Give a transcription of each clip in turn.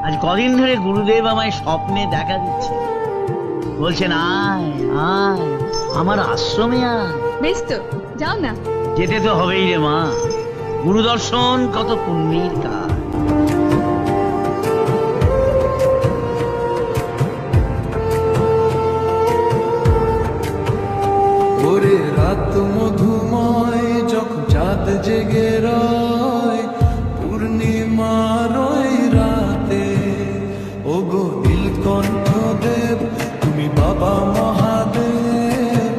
আজ কদিন ধরে গুরুদেব আমায় স্বপ্নে দেখা দিচ্ছে, বলছেন আয় আয় আমার আশ্রমে আয়। বেশ তো, যাও না। যেতে তো হবেই রে মা, গুরু দর্শন কত পুণ্যের কাজ। ওরে রাত মধুময় যখন চাঁদ জেগে রয়, পূর্ণিমার ওই রাতে ওগো নীলকণ্ঠ দেব তুমি বাবা মহাদেব,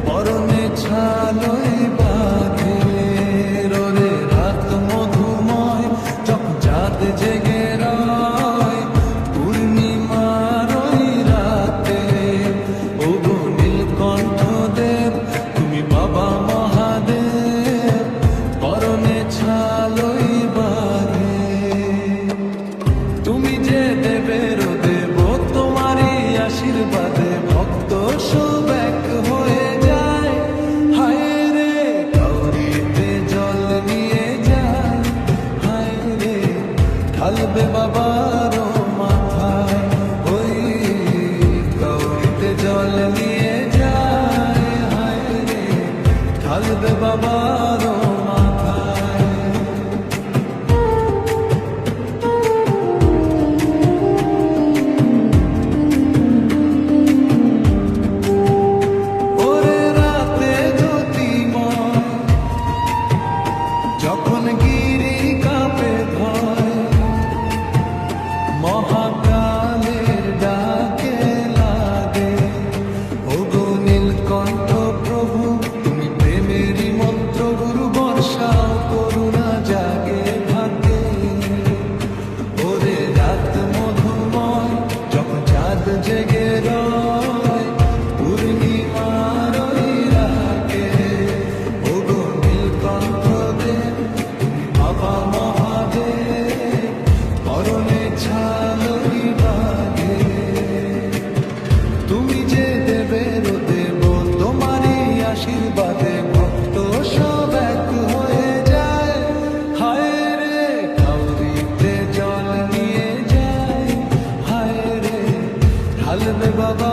পরনে ছালই বাঘের। ওরে রাত মধুময় যখন চাঁদ জেগে রয়, পূর্ণিমার ওই রাতে ওগো নীলকণ্ঠ দেব তুমি বাবা মহাদেব, পরনে ছালই বাঘে। তুমি যে দেবের দেব, তোমারই আশীর্বাদে ভক্ত সব এক হয়ে যায়। হায় রে গৌরীতে জল নিয়ে যায়, হায় রে ঢালবে বাবার মাথায়। ওই গৌরীতে জল নিয়ে যায়, হায় রে ঢালবে বাবার মাথায়। ওরে রাতে জ্যোতির্ময় যখন গিরি কাঁপে ভয়, মহাকালের ডাকে লাগে ওগো নীলকণ্ঠ প্রভু তুমি প্রেমেরই মন্ত্র, গুরু বর্ষাও করুণা জাগে ভাগে। ওরে রাত মধুময় যখন চাঁদ জেগে রয়, পূর্ণিমার ওই রাতে ওগো নীলকণ্ঠ দেব তুমি বাবা মহাদেব, পরনে ছালই বাঘে। তুমি যে দেবের দেব, তোমারই আশীর্বাদে ভক্ত সব এক হয়ে যায়। হায় রে কাউরিতে জল নিয়ে যায়, হায় রে ঢালবে বাবা